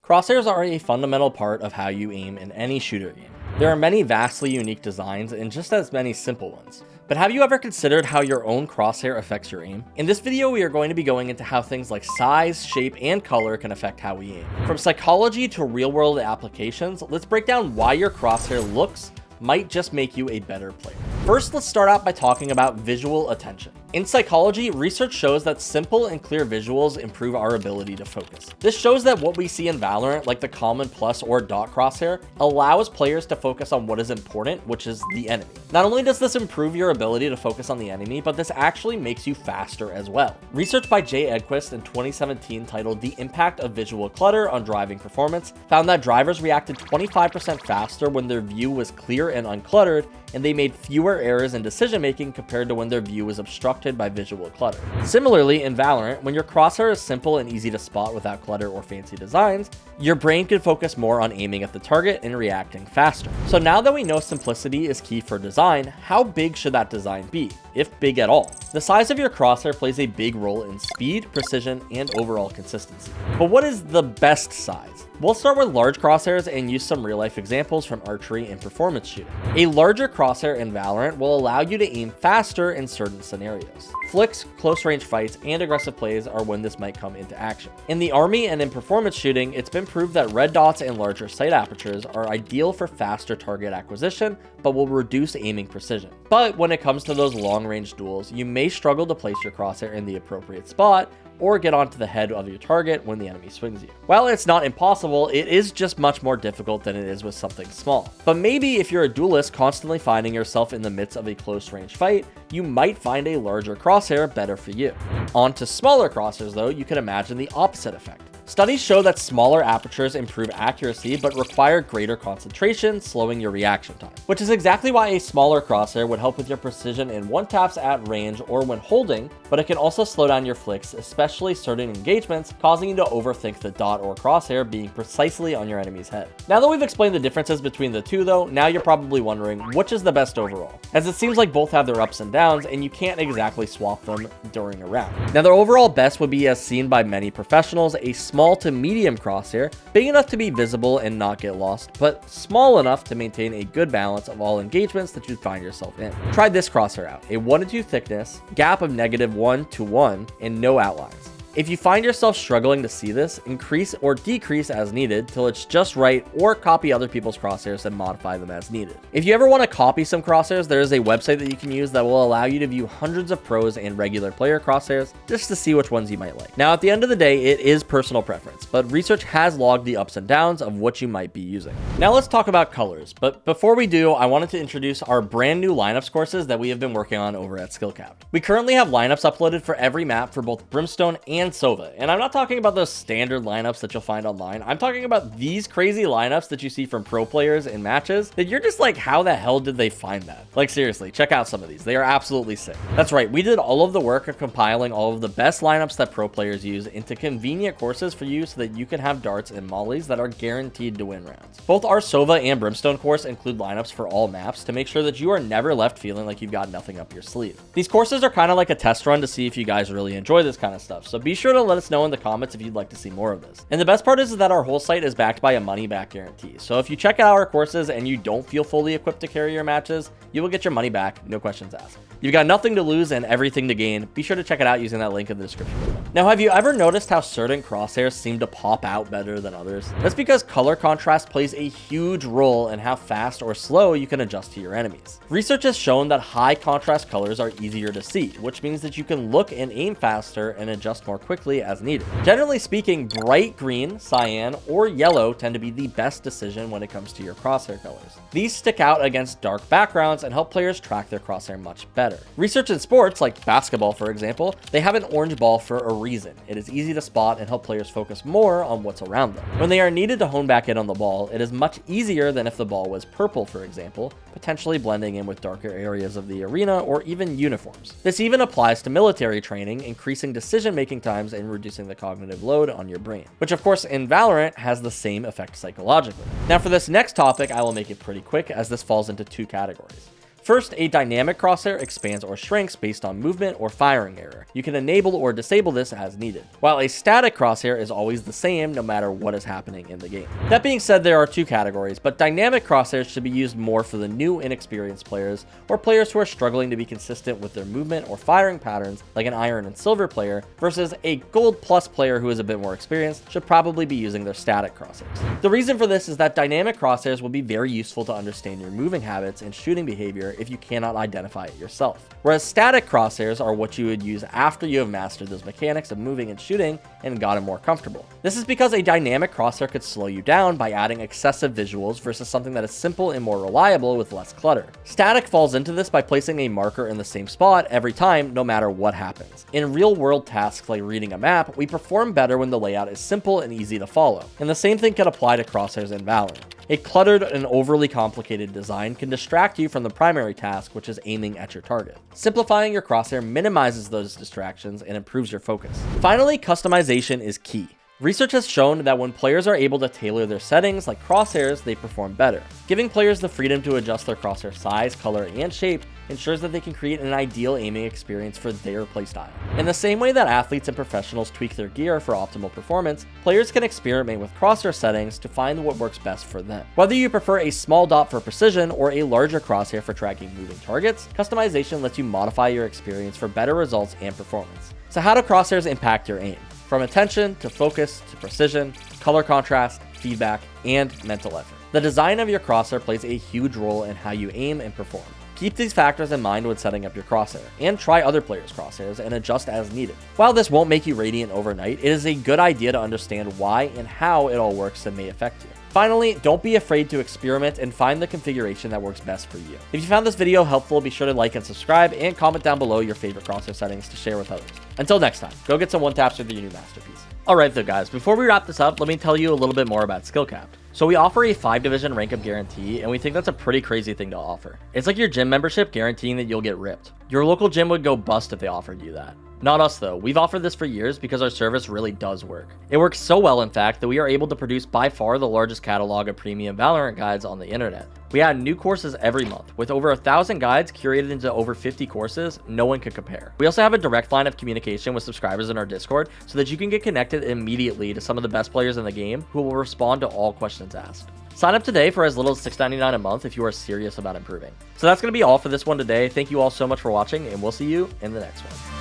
Crosshairs are a fundamental part of how you aim in any shooter game. There are many vastly unique designs and just as many simple ones. But have you ever considered how your own crosshair affects your aim? In this video, we are going to be going into how things like size, shape, and color can affect how we aim. From psychology to real-world applications, let's break down why your crosshair looks might just make you a better player. First, let's start out by talking about visual attention. In psychology, research shows that simple and clear visuals improve our ability to focus. This shows that what we see in Valorant, like the common plus or dot crosshair, allows players to focus on what is important, which is the enemy. Not only does this improve your ability to focus on the enemy, but this actually makes you faster as well. Research by Jay Edquist in 2017 titled The Impact of Visual Clutter on Driving Performance found that drivers reacted 25% faster when their view was clear and uncluttered, and they made fewer errors in decision making compared to when their view was obstructed by visual clutter. Similarly, in Valorant, when your crosshair is simple and easy to spot without clutter or fancy designs, your brain can focus more on aiming at the target and reacting faster. So now that we know simplicity is key for design, how big should that design be, if big at all? The size of your crosshair plays a big role in speed, precision, and overall consistency. But what is the best size? We'll start with large crosshairs and use some real-life examples from archery and performance shooting. A larger crosshair in Valorant will allow you to aim faster in certain scenarios. Flicks, close-range fights, and aggressive plays are when this might come into action. In the army and in performance shooting, it's been proved that red dots and larger sight apertures are ideal for faster target acquisition, but will reduce aiming precision. But when it comes to those long-range duels, you may struggle to place your crosshair in the appropriate spot, or get onto the head of your target when the enemy swings you. While it's not impossible, it is just much more difficult than it is with something small. But maybe if you're a duelist constantly finding yourself in the midst of a close range fight, you might find a larger crosshair better for you. On to smaller crosshairs though, you can imagine the opposite effect. Studies show that smaller apertures improve accuracy but require greater concentration, slowing your reaction time. Which is exactly why a smaller crosshair would help with your precision in one-taps at range or when holding, but it can also slow down your flicks, especially certain engagements, causing you to overthink the dot or crosshair being precisely on your enemy's head. Now that we've explained the differences between the two though, now you're probably wondering which is the best overall, as it seems like both have their ups and downs and you can't exactly swap them during a round. Now their overall best would be, as seen by many professionals, a small to medium crosshair, big enough to be visible and not get lost, but small enough to maintain a good balance of all engagements that you find yourself in. Try this crosshair out: a 1 to 2 thickness, gap of -1 to 1, and no outlines. If you find yourself struggling to see this, increase or decrease as needed till it's just right, or copy other people's crosshairs and modify them as needed. If you ever want to copy some crosshairs, there is a website that you can use that will allow you to view hundreds of pros and regular player crosshairs just to see which ones you might like. Now, at the end of the day, it is personal preference, but research has logged the ups and downs of what you might be using. Now let's talk about colors, but before we do, I wanted to introduce our brand new lineups courses that we have been working on over at SkillCapped. We currently have lineups uploaded for every map for both Brimstone and Sova, and I'm not talking about those standard lineups that you'll find online. I'm talking about these crazy lineups that you see from pro players in matches that you're just like, how the hell did they find that? Like seriously, check out some of these. They are absolutely sick. That's right, we did all of the work of compiling all of the best lineups that pro players use into convenient courses for you so that you can have darts and mollies that are guaranteed to win rounds. Both our Sova and Brimstone course include lineups for all maps to make sure that you are never left feeling like you've got nothing up your sleeve. These courses are kind of like a test run to see if you guys really enjoy this kind of stuff, so be sure to let us know in the comments if you'd like to see more of this. And the best part is that our whole site is backed by a money-back guarantee. So if you check out our courses and you don't feel fully equipped to carry your matches, you will get your money back, no questions asked. You've got nothing to lose and everything to gain. Be sure to check it out using that link in the description below. Now, have you ever noticed how certain crosshairs seem to pop out better than others? That's because color contrast plays a huge role in how fast or slow you can adjust to your enemies. Research has shown that high contrast colors are easier to see, which means that you can look and aim faster and adjust more quickly as needed. Generally speaking, bright green, cyan, or yellow tend to be the best decision when it comes to your crosshair colors. These stick out against dark backgrounds and help players track their crosshair much better. Research in sports, like basketball for example, they have an orange ball for a reason. It is easy to spot and help players focus more on what's around them. When they are needed to hone back in on the ball, it is much easier than if the ball was purple, for example, potentially blending in with darker areas of the arena or even uniforms. This even applies to military training, increasing decision-making times and reducing the cognitive load on your brain, which of course in Valorant has the same effect psychologically. Now for this next topic, I will make it pretty quick as this falls into two categories. First, a dynamic crosshair expands or shrinks based on movement or firing error. You can enable or disable this as needed, while a static crosshair is always the same no matter what is happening in the game. That being said, there are two categories, but dynamic crosshairs should be used more for the new inexperienced players or players who are struggling to be consistent with their movement or firing patterns, like an iron and silver player, versus a gold plus player who is a bit more experienced should probably be using their static crosshairs. The reason for this is that dynamic crosshairs will be very useful to understand your moving habits and shooting behavior if you cannot identify it yourself, whereas static crosshairs are what you would use after you have mastered those mechanics of moving and shooting and gotten more comfortable. This is because a dynamic crosshair could slow you down by adding excessive visuals versus something that is simple and more reliable with less clutter. Static falls into this by placing a marker in the same spot every time, no matter what happens. In real world tasks like reading a map, we perform better when the layout is simple and easy to follow, and the same thing can apply to crosshairs in Valorant. A cluttered and overly complicated design can distract you from the primary task, which is aiming at your target. Simplifying your crosshair minimizes those distractions and improves your focus. Finally, customization is key. Research has shown that when players are able to tailor their settings like crosshairs, they perform better. Giving players the freedom to adjust their crosshair size, color, and shape ensures that they can create an ideal aiming experience for their playstyle. In the same way that athletes and professionals tweak their gear for optimal performance, players can experiment with crosshair settings to find what works best for them. Whether you prefer a small dot for precision or a larger crosshair for tracking moving targets, customization lets you modify your experience for better results and performance. So how do crosshairs impact your aim? From attention to focus to precision, color contrast, feedback, and mental effort. The design of your crosshair plays a huge role in how you aim and perform. Keep these factors in mind when setting up your crosshair, and try other players' crosshairs and adjust as needed. While this won't make you radiant overnight, it is a good idea to understand why and how it all works and may affect you. Finally, don't be afraid to experiment and find the configuration that works best for you. If you found this video helpful, be sure to like and subscribe, and comment down below your favorite crosshair settings to share with others. Until next time, go get some one-taps with your new masterpiece. Alright though guys, before we wrap this up, let me tell you a little bit more about SkillCapped. So we offer a 5-division rank up guarantee, and we think that's a pretty crazy thing to offer. It's like your gym membership guaranteeing that you'll get ripped. Your local gym would go bust if they offered you that. Not us though, we've offered this for years because our service really does work. It works so well in fact that we are able to produce by far the largest catalog of premium Valorant guides on the internet. We add new courses every month. With over 1,000 guides curated into over 50 courses, no one can compare. We also have a direct line of communication with subscribers in our Discord so that you can get connected immediately to some of the best players in the game who will respond to all questions asked. Sign up today for as little as $6.99 a month if you are serious about improving. So that's going to be all for this one today. Thank you all so much for watching, and we'll see you in the next one.